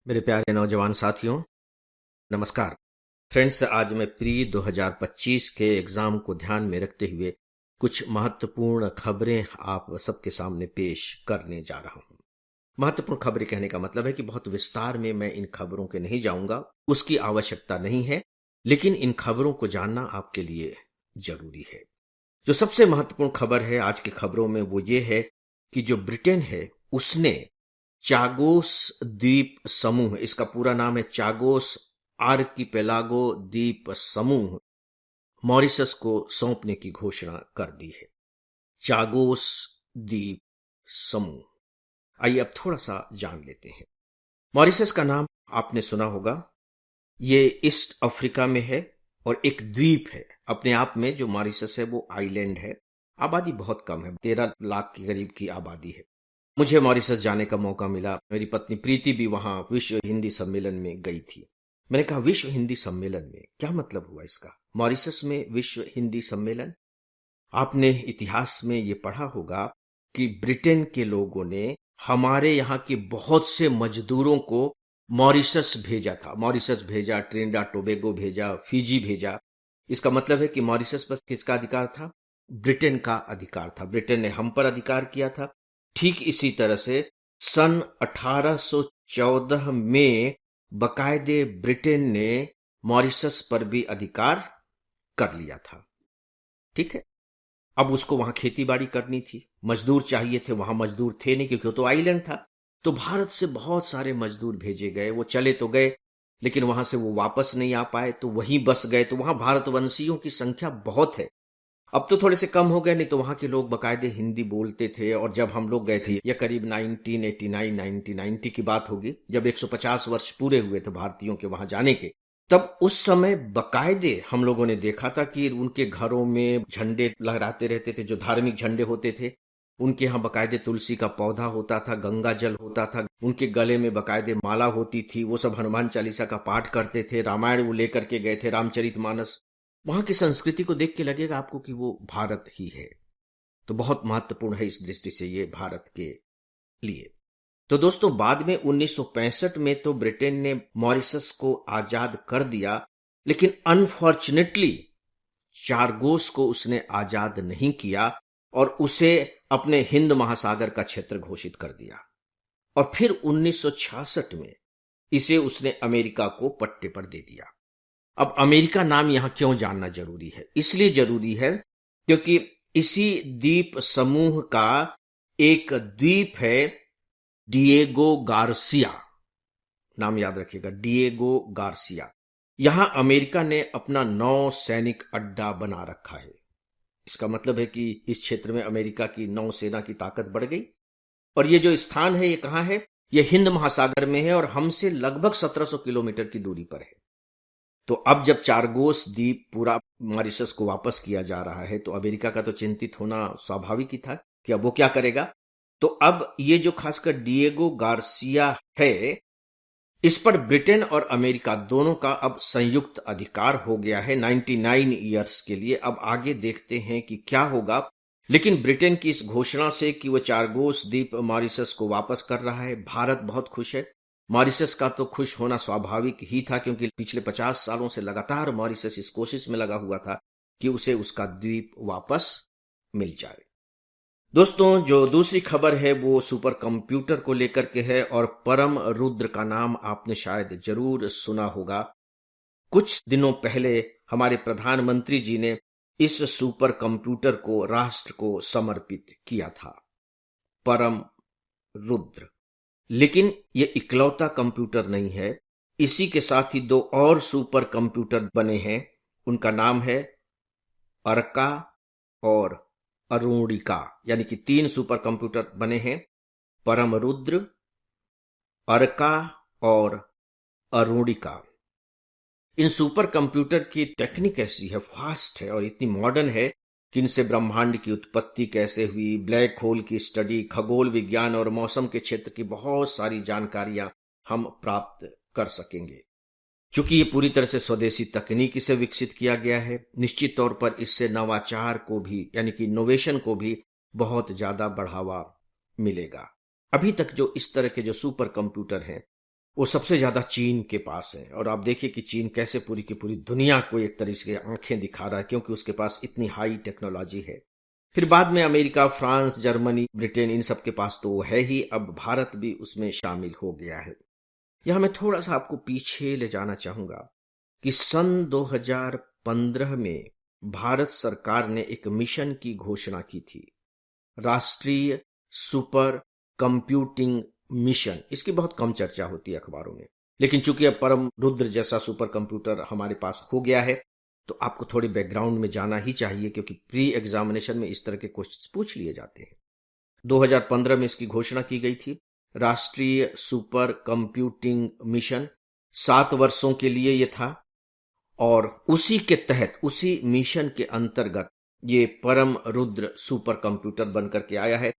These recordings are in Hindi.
मेरे प्यारे नौजवान साथियों, नमस्कार। फ्रेंड्स, आज मैं प्री 2025 के एग्जाम को ध्यान में रखते हुए कुछ महत्वपूर्ण खबरें आप सबके सामने पेश करने जा रहा हूं। महत्वपूर्ण खबरें कहने का मतलब है कि बहुत विस्तार में मैं इन खबरों के नहीं जाऊंगा, उसकी आवश्यकता नहीं है, लेकिन इन खबरों को जानना आपके लिए जरूरी है। जो सबसे महत्वपूर्ण खबर है आज की खबरों में वो ये है कि जो ब्रिटेन है उसने चागोस द्वीप समूह, इसका पूरा नाम है चागोस आर्किपेलागो द्वीप समूह, मॉरिशस को सौंपने की घोषणा कर दी है। चागोस द्वीप समूह, आइए अब थोड़ा सा जान लेते हैं। मॉरिशस का नाम आपने सुना होगा। ये ईस्ट अफ्रीका में है और एक द्वीप है। अपने आप में जो मॉरिशस है वो आइलैंड है। आबादी बहुत कम है, 13 लाख के करीब की आबादी है। मुझे मॉरिशस जाने का मौका मिला। मेरी पत्नी प्रीति भी वहां विश्व हिंदी सम्मेलन में गई थी। मैंने कहा, विश्व हिंदी सम्मेलन में क्या मतलब हुआ इसका? मॉरिशस में विश्व हिंदी सम्मेलन? आपने इतिहास में ये पढ़ा होगा कि ब्रिटेन के लोगों ने हमारे यहाँ के बहुत से मजदूरों को मॉरिशस भेजा था। मॉरिशस भेजा, ट्रिनिडाद टोबैगो भेजा, फिजी भेजा। इसका मतलब है कि मॉरिशस पर किसका अधिकार था? ब्रिटेन का अधिकार था। ब्रिटेन ने हम पर अधिकार किया था। ठीक इसी तरह से सन 1814 में बकायदे ब्रिटेन ने मॉरिशस पर भी अधिकार कर लिया था। ठीक है। अब उसको वहां खेती बाड़ी करनी थी, मजदूर चाहिए थे, वहां मजदूर थे नहीं क्योंकि वो तो आइलैंड था। तो भारत से बहुत सारे मजदूर भेजे गए। वो चले तो गए, लेकिन वहां से वो वापस नहीं आ पाए, तो वहीं बस गए। तो वहां भारतवंशियों की संख्या बहुत है। अब तो थोड़े से कम हो गए, नहीं तो वहां के लोग बकायदे हिंदी बोलते थे। और जब हम लोग गए थे, यह करीब 1989 1990 की बात होगी, जब 150 वर्ष पूरे हुए थे भारतीयों के वहां जाने के। तब उस समय बकायदे हम लोगों ने देखा था कि उनके घरों में झंडे लहराते रहते थे, जो धार्मिक झंडे होते थे। उनके यहाँ बकायदे तुलसी का पौधा होता था, गंगा जल होता था, उनके गले में बकायदे माला होती थी। वो सब हनुमान चालीसा का पाठ करते थे, रामायण वो लेकर के गए थे, रामचरितमानस। वहां की संस्कृति को देख के लगेगा आपको कि वो भारत ही है। तो बहुत महत्वपूर्ण है इस दृष्टि से ये भारत के लिए। तो दोस्तों, बाद में 1965 में तो ब्रिटेन ने मॉरिशस को आजाद कर दिया, लेकिन अनफॉर्चुनेटली चारगोस को उसने आजाद नहीं किया और उसे अपने हिंद महासागर का क्षेत्र घोषित कर दिया। और फिर 1966 में इसे उसने अमेरिका को पट्टे पर दे दिया। अब अमेरिका नाम यहां क्यों जानना जरूरी है? इसलिए जरूरी है क्योंकि इसी द्वीप समूह का एक द्वीप है डिएगो गार्सिया। नाम याद रखिएगा, डिएगो गार्सिया। यहां अमेरिका ने अपना नौ सैनिक अड्डा बना रखा है। इसका मतलब है कि इस क्षेत्र में अमेरिका की नौसेना की ताकत बढ़ गई। और ये जो स्थान है, ये कहां है? ये हिंद महासागर में है और हमसे लगभग 1700 किलोमीटर की दूरी पर है। तो अब जब चारगोस द्वीप पूरा मॉरिशस को वापस किया जा रहा है, तो अमेरिका का तो चिंतित होना स्वाभाविक ही था कि अब वो क्या करेगा। तो अब ये जो खासकर डिएगो गार्सिया है, इस पर ब्रिटेन और अमेरिका दोनों का अब संयुक्त अधिकार हो गया है 99 ईयर्स के लिए। अब आगे देखते हैं कि क्या होगा। लेकिन ब्रिटेन की इस घोषणा से कि वो चारगोस द्वीप मॉरिशस को वापस कर रहा है, भारत बहुत खुश है। मॉरिशस का तो खुश होना स्वाभाविक ही था, क्योंकि पिछले 50 सालों से लगातार मॉरिशस इस कोशिश में लगा हुआ था कि उसे उसका द्वीप वापस मिल जाए। दोस्तों, जो दूसरी खबर है वो सुपर कंप्यूटर को लेकर के है और परम रुद्र का नाम आपने शायद जरूर सुना होगा। कुछ दिनों पहले हमारे प्रधानमंत्री जी ने इस सुपर कंप्यूटर को राष्ट्र को समर्पित किया था, परम रुद्र। लेकिन ये इकलौता कंप्यूटर नहीं है। इसी के साथ ही दो और सुपर कंप्यूटर बने हैं। उनका नाम है अर्का और अरुणिका, यानी कि 3 सुपर कंप्यूटर बने हैं, परम रुद्र, अर्का और अरुणिका। इन सुपर कंप्यूटर की टेक्निक ऐसी है, फास्ट है और इतनी मॉडर्न है कि इनसे ब्रह्मांड की उत्पत्ति कैसे हुई, ब्लैक होल की स्टडी, खगोल विज्ञान और मौसम के क्षेत्र की बहुत सारी जानकारियां हम प्राप्त कर सकेंगे। चूंकि ये पूरी तरह से स्वदेशी तकनीकी से विकसित किया गया है, निश्चित तौर पर इससे नवाचार को भी, यानी कि इनोवेशन को भी बहुत ज्यादा बढ़ावा मिलेगा। अभी तक जो इस तरह के जो सुपर कंप्यूटर हैं, वो सबसे ज्यादा चीन के पास है। और आप देखिए कि चीन कैसे पूरी की पूरी दुनिया को एक तरह से आंखें दिखा रहा है, क्योंकि उसके पास इतनी हाई टेक्नोलॉजी है। फिर बाद में अमेरिका, फ्रांस, जर्मनी, ब्रिटेन, इन सब के पास तो वो है ही, अब भारत भी उसमें शामिल हो गया है। यहां मैं थोड़ा सा आपको पीछे ले जाना चाहूंगा कि सन 2015 में भारत सरकार ने एक मिशन की घोषणा की थी, राष्ट्रीय सुपर कंप्यूटिंग मिशन। इसकी बहुत कम चर्चा होती है अखबारों में, लेकिन चूंकि अब परम रुद्र जैसा सुपर कंप्यूटर हमारे पास हो गया है, तो आपको थोड़ी बैकग्राउंड में जाना ही चाहिए, क्योंकि प्री एग्जामिनेशन में इस तरह के क्वेश्चन पूछ लिए जाते हैं। 2015 में इसकी घोषणा की गई थी, राष्ट्रीय सुपर कंप्यूटिंग मिशन। 7 वर्षों के लिए यह था, और उसी के तहत, उसी मिशन के अंतर्गत ये परम रुद्र सुपर कंप्यूटर बनकर के आया है।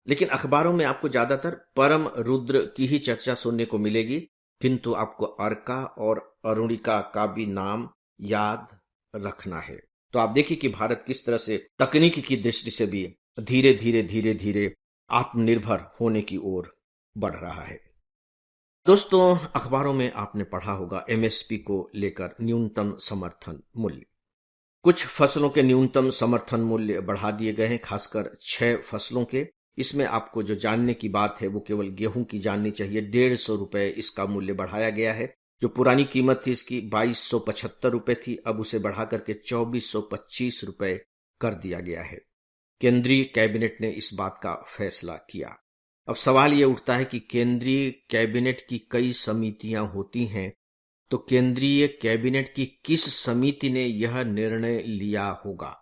लेकिन अखबारों में आपको ज्यादातर परम रुद्र की ही चर्चा सुनने को मिलेगी, किंतु आपको अर्का और अरुणिका का भी नाम याद रखना है। तो आप देखिए कि भारत किस तरह से तकनीकी की दृष्टि से भी धीरे धीरे धीरे धीरे आत्मनिर्भर होने की ओर बढ़ रहा है। दोस्तों, अखबारों में आपने पढ़ा होगा एमएसपी को लेकर, न्यूनतम समर्थन मूल्य। कुछ फसलों के न्यूनतम समर्थन मूल्य बढ़ा दिए गए हैं, खासकर 6 फसलों के। इसमें आपको जो जानने की बात है वो केवल गेहूं की जाननी चाहिए। 150 रुपए इसका मूल्य बढ़ाया गया है। जो पुरानी कीमत थी इसकी 2275 रुपए थी, अब उसे बढ़ा करके 2425 रुपए कर दिया गया है। केंद्रीय कैबिनेट ने इस बात का फैसला किया। अब सवाल यह उठता है कि केंद्रीय कैबिनेट की कई समितियां होती हैं, तो केंद्रीय कैबिनेट की किस समिति ने यह निर्णय लिया होगा?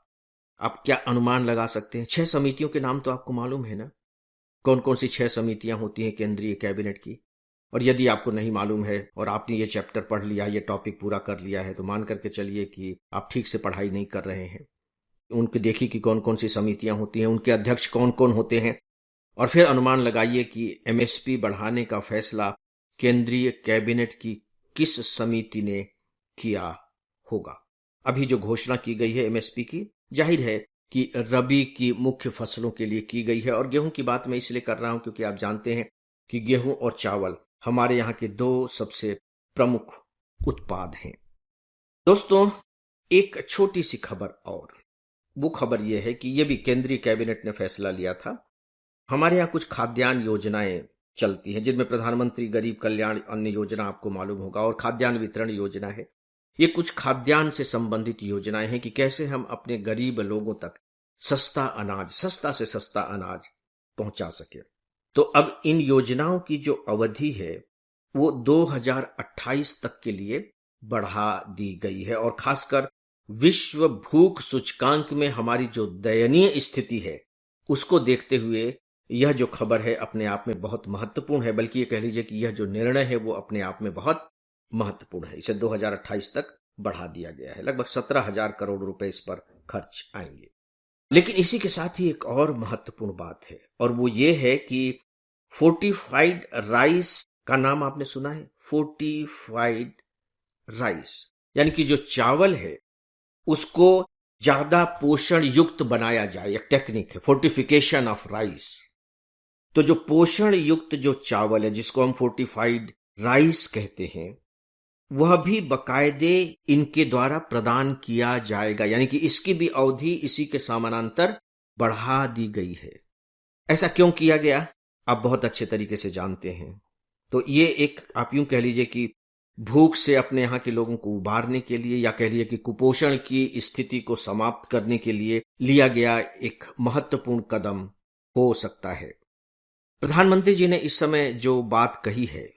आप क्या अनुमान लगा सकते हैं? 6 समितियों के नाम तो आपको मालूम है ना, कौन कौन सी 6 समितियां होती हैं केंद्रीय कैबिनेट की। और यदि आपको नहीं मालूम है और आपने ये चैप्टर पढ़ लिया, ये टॉपिक पूरा कर लिया है, तो मान करके चलिए कि आप ठीक से पढ़ाई नहीं कर रहे हैं। उनके देखिए कि कौन कौन सी समितियां होती हैं, उनके अध्यक्ष कौन कौन होते हैं, और फिर अनुमान लगाइए कि एमएसपी बढ़ाने का फैसला केंद्रीय कैबिनेट की किस समिति ने किया होगा। अभी जो घोषणा की गई है एमएसपी की, जाहिर है कि रबी की मुख्य फसलों के लिए की गई है। और गेहूं की बात मैं इसलिए कर रहा हूं क्योंकि आप जानते हैं कि गेहूं और चावल हमारे यहाँ के 2 सबसे प्रमुख उत्पाद हैं। दोस्तों, एक छोटी सी खबर और, वो खबर यह है कि यह भी केंद्रीय कैबिनेट ने फैसला लिया था। हमारे यहाँ कुछ खाद्यान्न योजनाएं चलती हैं, जिनमें प्रधानमंत्री गरीब कल्याण अन्न योजना आपको मालूम होगा, और खाद्यान्न वितरण योजना है। ये कुछ खाद्यान्न से संबंधित योजनाएं हैं कि कैसे हम अपने गरीब लोगों तक सस्ता अनाज, सस्ता से सस्ता अनाज पहुंचा सके। तो अब इन योजनाओं की जो अवधि है वो 2028 तक के लिए बढ़ा दी गई है, और खासकर विश्व भूख सूचकांक में हमारी जो दयनीय स्थिति है उसको देखते हुए यह जो खबर है अपने आप में बहुत महत्वपूर्ण है। बल्कि ये कह लीजिए कि यह जो निर्णय है वो अपने आप में बहुत महत्वपूर्ण है। इसे 2028 तक बढ़ा दिया गया है। लगभग 17,000 करोड़ रुपए इस पर खर्च आएंगे। लेकिन इसी के साथ ही एक और महत्वपूर्ण बात है, और वो ये है कि फोर्टिफाइड राइस का नाम आपने सुना है? फोर्टिफाइड राइस यानी कि जो चावल है उसको ज्यादा पोषण युक्त बनाया जाए, एक टेक्निक है फोर्टिफिकेशन ऑफ राइस। तो जो पोषण युक्त जो चावल है जिसको हम फोर्टिफाइड राइस कहते हैं, वह भी बकायदे इनके द्वारा प्रदान किया जाएगा, यानी कि इसकी भी अवधि इसी के समानांतर बढ़ा दी गई है। ऐसा क्यों किया गया आप बहुत अच्छे तरीके से जानते हैं। तो ये एक, आप यूं कह लीजिए कि भूख से अपने यहाँ के लोगों को उबारने के लिए, या कह लीजिए कि कुपोषण की स्थिति को समाप्त करने के लिए लिया गया एक महत्वपूर्ण कदम हो सकता है। प्रधानमंत्री जी ने इस समय जो बात कही है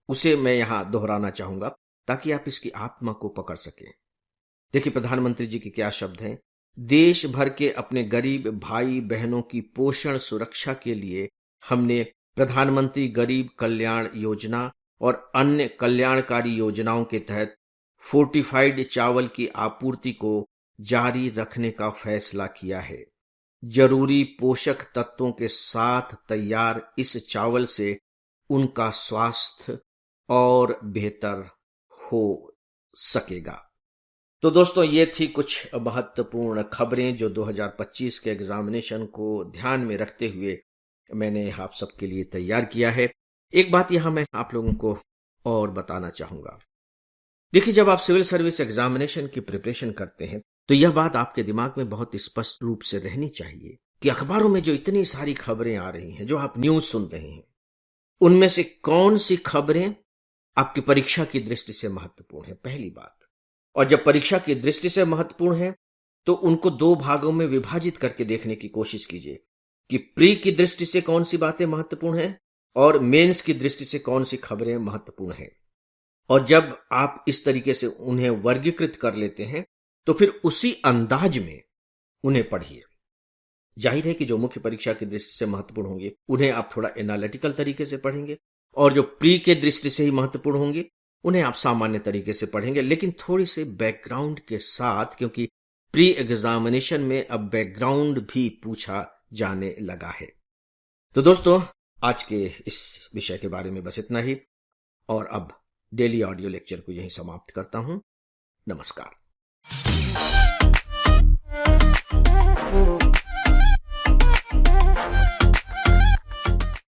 उसे मैं यहां दोहराना चाहूंगा ताकि आप इसकी आत्मा को पकड़ सकें। देखिए प्रधानमंत्री जी के क्या शब्द हैं। देश भर के अपने गरीब भाई बहनों की पोषण सुरक्षा के लिए हमने प्रधानमंत्री गरीब कल्याण योजना और अन्य कल्याणकारी योजनाओं के तहत फोर्टिफाइड चावल की आपूर्ति को जारी रखने का फैसला किया है। जरूरी पोषक तत्वों के साथ तैयार इस चावल से उनका स्वास्थ्य और बेहतर हो सकेगा। तो दोस्तों, ये थी कुछ महत्वपूर्ण खबरें जो 2025 के एग्जामिनेशन को ध्यान में रखते हुए मैंने आप सबके लिए तैयार किया है। एक बात यहां मैं आप लोगों को और बताना चाहूंगा। देखिए, जब आप सिविल सर्विस एग्जामिनेशन की प्रिपरेशन करते हैं तो यह बात आपके दिमाग में बहुत स्पष्ट रूप से रहनी चाहिए कि अखबारों में जो इतनी सारी खबरें आ रही हैं, जो आप न्यूज सुन रहे हैं, उनमें से कौन सी खबरें आपकी परीक्षा की दृष्टि से महत्वपूर्ण है, पहली बात। और जब परीक्षा की दृष्टि से महत्वपूर्ण है तो उनको दो भागों में विभाजित करके देखने की कोशिश कीजिए कि प्री की दृष्टि से कौन सी बातें महत्वपूर्ण हैं और मेंस की दृष्टि से कौन सी खबरें महत्वपूर्ण हैं। और जब आप इस तरीके से उन्हें वर्गीकृत कर लेते हैं तो फिर उसी अंदाज में उन्हें पढ़िए। जाहिर है कि जो मुख्य परीक्षा की दृष्टि से महत्वपूर्ण होंगे उन्हें आप थोड़ा एनालिटिकल तरीके से पढ़ेंगे, और जो प्री के दृष्टि से ही महत्वपूर्ण होंगे उन्हें आप सामान्य तरीके से पढ़ेंगे, लेकिन थोड़ी से बैकग्राउंड के साथ, क्योंकि प्री एग्जामिनेशन में अब बैकग्राउंड भी पूछा जाने लगा है। तो दोस्तों, आज के इस विषय के बारे में बस इतना ही, और अब डेली ऑडियो लेक्चर को यहीं समाप्त करता हूं। नमस्कार।